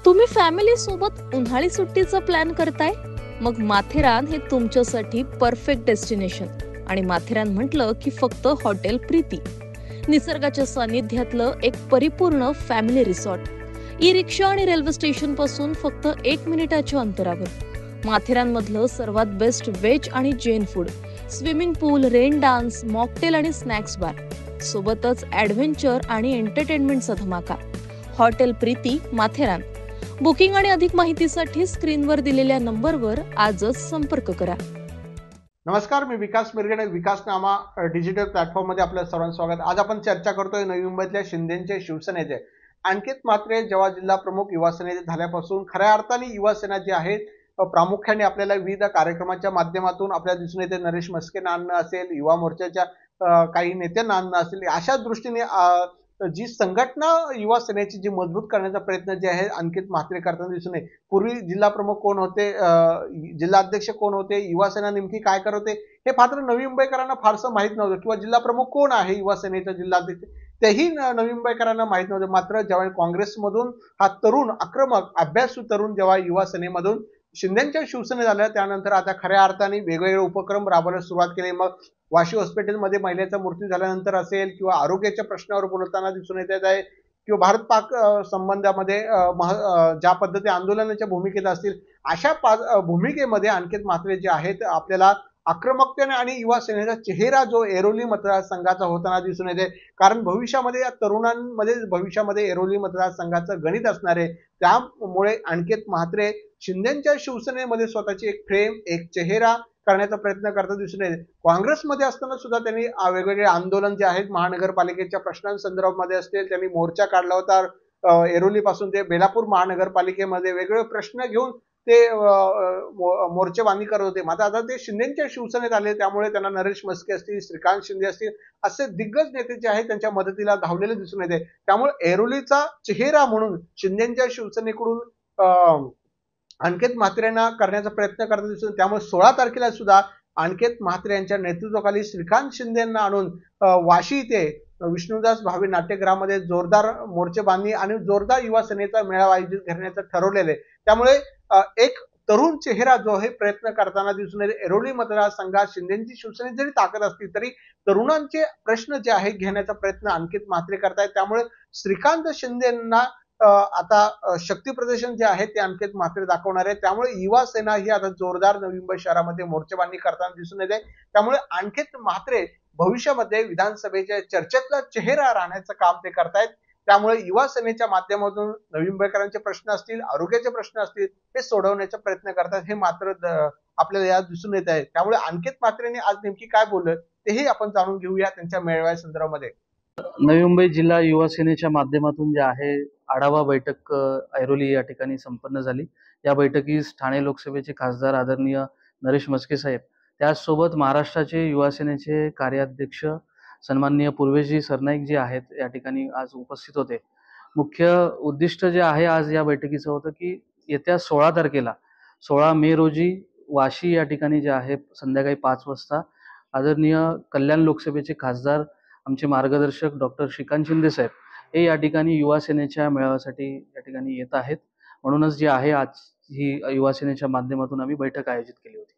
तुम्ही फॅमिली सोबत उन्हाळी सुट्टीचा प्लॅन करताय? मग माथेरान हे तुमच्यासाठी परफेक्ट डेस्टिनेशन. आणि माथेरान म्हटलं की फक्त हॉटेल प्रीती. निसर्गाच्या सानिध्यातलं एक परिपूर्ण फॅमिली रिसॉर्ट. ई रिक्षा आणि रेल्वे स्टेशन पासून फक्त 1 मिनिटाच्या अंतरावर. माथेरानमधलं सर्वात बेस्ट व्हेज आणि जैन फूड, स्विमिंग पूल, रेन डान्स, मॉकटेल आणि स्नॅक्स बार, सोबतच ॲडव्हेंचर आणि एंटरटेनमेंटचा धमाका. हॉटेल प्रीती माथेरान. बुकिंग आणि अधिक माहितीसाठी स्क्रीनवर दिलेल्या नंबरवर आजच संपर्क करा. नमस्कार, मी विकास मिरगणे. विकासनामा डिजिटल प्लॅटफॉर्म मध्ये आपलं सर्वांचं स्वागत. आज आपण चर्चा करतोय नवी मुंबईतल्या शिंदेचे शिवसेनेचे अंकित म्हात्रे जेव्हा जिल्हा प्रमुख युवा सेनेचे झाल्यापासून खऱ्या अर्थाने युवा सेना जी आहे प्रामुख्याने आपल्याला विविध कार्यक्रमाच्या माध्यमातून आपल्या दिसून येते. नरेश म्हस्केंना आणणं असेल, युवा मोर्चाच्या काही नेत्यांना आणणं असेल, अशा दृष्टीने जी संघटना युवा सेनेची जी मजबूत करण्याचा प्रयत्न जे आहे अंकित म्हात्रे करताना दिसून येते. पूर्वी जिल्हा प्रमुख कोण होते, जिल्हा अध्यक्ष कोण होते, युवा सेना नेमकी काय करत होते हे मात्र नवी मुंबईकरांना फारसं माहित नव्हतं. किंवा जिल्हा प्रमुख कोण आहे युवा सेनेचा जिल्हाध्यक्ष तेही नवी मुंबईकरांना माहित नव्हतं. मात्र जेव्हा काँग्रेसमधून हा तरुण आक्रमक अभ्यासू तरुण जेव्हा युवा सेनेमधून शिंदेच्या शिवसेनेत आल्या, त्यानंतर आता खऱ्या अर्थाने वेगवेगळे उपक्रम राबवायला सुरुवात केली. मग वाशी हॉस्पिटलमध्ये महिलेचा मृत्यू झाल्यानंतर असेल, किंवा आरोग्याच्या प्रश्नावर बोलताना दिसून येत आहे, किंवा भारत पाक संबंधामध्ये ज्या पद्धती आंदोलनाच्या भूमिकेत असतील, अशा भूमिकेमध्ये अंकित म्हात्रे जे आहेत आपल्याला आक्रमकतेने आणि युवा सेनेचा चेहरा जो ऐरोली मतदारसंघाचा होताना दिसून येते. कारण भविष्यामध्ये या तरुणांमध्ये भविष्यामध्ये ऐरोली मतदारसंघाचं गणित असणार आहे. त्यामुळे अंकित म्हात्रे शिंदेच्या शिवसेनेमध्ये स्वतःची एक फ्रेम, एक चेहरा करण्याचा प्रयत्न करता दिसून येते. काँग्रेसमध्ये असताना सुद्धा त्यांनी वेगवेगळे आंदोलन जे आहेत महानगरपालिकेच्या प्रश्नांसंदर्भामध्ये असतील, त्यांनी मोर्चा काढला होता. ऐरोली पासून ते बेलापूर महानगरपालिकेमध्ये वेगवेगळे प्रश्न घेऊन ते मोर्चेबांधणी करत होते. मात्र आता ते शिंदेच्या शिवसेनेत आले, त्यामुळे त्यांना नरेश म्हस्के असतील, श्रीकांत शिंदे असतील, असे दिग्गज नेते जे आहेत त्यांच्या मदतीला धावलेले दिसून येते. त्यामुळे ऐरोलीचा चेहरा म्हणून शिंदेच्या शिवसेनेकडून अंकित म्हात्रेंना करण्याचा प्रयत्न करत दिसून. त्यामुळे 16 तारखेला सुद्धा अंकित म्हात्रे यांच्या नेतृत्वाखाली श्रीकांत शिंदेंना आणून वाशी इथे विष्णुदास भावे नाट्यगृहामध्ये जोरदार मोर्चेबांधणी आणि जोरदार युवा सेनेचा मेळावा आयोजित करण्याचं ठरवलेलं आहे. त्यामुळे एक तरुण चेहरा जो आहे प्रयत्न करताना दिसून येते. ऐरोली मतदारसंघात शिंदेची शिवसेनेत जरी ताकद असली तरी तरुणांचे प्रश्न जे आहे घेण्याचा प्रयत्न अंकित म्हात्रे करतायत. त्यामुळे श्रीकांत शिंदेंना आता शक्ती प्रदर्शन जे आहे ते अंकित म्हात्रे दाखवणार आहे. त्यामुळे युवा सेना ही आता जोरदार नवी मुंबई शहरामध्ये मोर्चेबांधणी करताना दिसून येते. त्यामुळे अंकित म्हात्रे भविष्यामध्ये विधानसभेच्या चर्चेतला चेहरा राहण्याचं काम ते करतायत. त्यामुळे युवा सेनेच्या माध्यमातून नवी मुंबईकरांचे प्रश्न असतील, आरोग्याचे प्रश्न असतील, हे सोडवण्याचा प्रयत्न करतात. हे मात्र आपल्याला यात दिसून येत आहे. त्यामुळे अंकित म्हात्रेंनी आज नेमकी काय बोललं तेही आपण जाणून घेऊया त्यांच्या मेळाव्या संदर्भामध्ये. नवी मुंबई जिल्हा युवा सेनेच्या माध्यमातून जे आहे आढावा बैठक ऐरोली या ठिकाणी संपन्न झाली. या बैठकीस ठाणे लोकसभेचे खासदार आदरणीय नरेश म्हस्के साहेब, त्याचसोबत महाराष्ट्राचे युवा सेनेचे कार्याध्यक्ष सन्माननीय पूर्वेशजी सरनाईक जे आहेत या ठिकाणी आज उपस्थित होते. मुख्य उद्दिष्ट जे आहे आज या बैठकीचं होतं की येत्या 16 तारखेला 16 मे रोजी वाशी या ठिकाणी जे आहे संध्याकाळी 5 वाजता आदरणीय कल्याण लोकसभेचे खासदार आमचे मार्गदर्शक डॉक्टर श्रीकांत शिंदे साहेब हे या ठिकाणी युवा सेनेच्या मेळाव्यासाठी या ठिकाणी येत आहेत. म्हणूनच जे आहे आज ही युवा सेनेच्या माध्यमातून आम्ही बैठक आयोजित केली होती.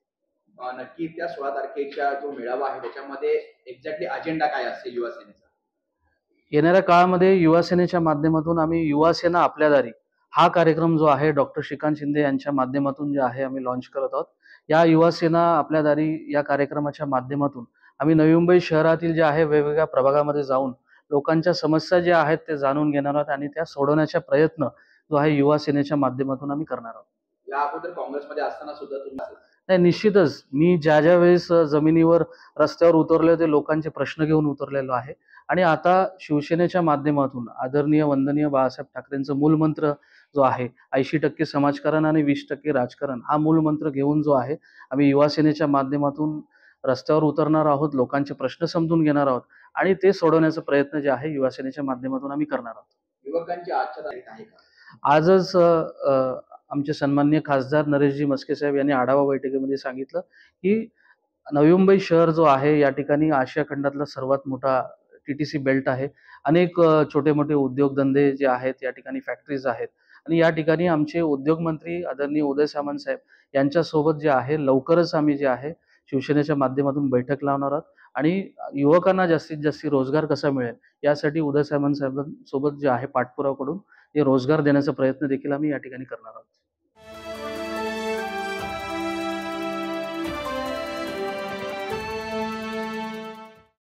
नक्की त्या 16 तारखेचा जो मेळावा आहे त्याच्यामध्ये एक्झॅक्टली अजेंडा काय असेल युवा सेनेचा? येणाऱ्या काळामध्ये युवा सेनेच्या माध्यमातून आम्ही युवा सेना आपल्या दारी हा कार्यक्रम जो आहे डॉक्टर श्रीकांत शिंदे यांच्या माध्यमातून जे आहे आम्ही लॉन्च करत आहोत. या युवा सेना आपल्या दारी या कार्यक्रमाच्या माध्यमातून आम्ही नवी मुंबई शहरातील जे आहे वेगवेगळ्या प्रभागामध्ये जाऊन लोकांच्या समस्या ज्या आहेत ते जाणून घेणार आहोत आणि त्या सोडवण्याचा प्रयत्न जो आहे युवा सेनेच्या माध्यमातून आम्ही करणार आहोत. या अगोदर काँग्रेसमध्ये असताना सुद्धा तुम्ही? नाही, निश्चितच मी ज्या वेळेस जमिनीवर रस्त्यावर उतरले होते लोकांचे प्रश्न घेऊन उतरलेलो आहे. आणि आता शिवसेनेच्या माध्यमातून आदरणीय वंदनीय बाळासाहेब ठाकरेंचं मूलमंत्र जो आहे 80% समाजकारण आणि 20% राजकारण हा मूलमंत्र घेऊन जो आहे आम्ही युवा सेनेच्या माध्यमातून रस्त्यावर उतरणार आहोत, लोकांचे प्रश्न समजून घेणार आहोत आणि ते सोडवण्याचा प्रयत्न जे आहे युवा सेनेच्या माध्यमातून आम्ही करणार आहोत. युवकांची आजच्या तारीख आहे का? आजच आमचे सन्माननीय खासदार नरेशजी म्हस्के साहेब यांनी आढावा बैठकीमध्ये सांगितलं की नवी मुंबई शहर जो आहे या ठिकाणी आशिया खंडातला सर्वात मोठा TTC बेल्ट आहे. अनेक छोटे मोठे उद्योगधंदे जे आहेत या ठिकाणी फॅक्टरीज आहेत आणि या ठिकाणी आमचे उद्योगमंत्री आदरणीय उदय सामंत साहेब यांच्यासोबत जे आहे लवकरच आम्ही जे आहे शिवसेनेच्या माध्यमातून बैठक लावणार आहोत आणि युवकांना जास्तीत जास्त रोजगार कसा मिळेल यासाठी उदय सामंत साहेबांसोबत जे आहे पाठपुरावा करून हे रोजगार देण्याचा प्रयत्न देखील आम्ही या ठिकाणी करणार आहोत.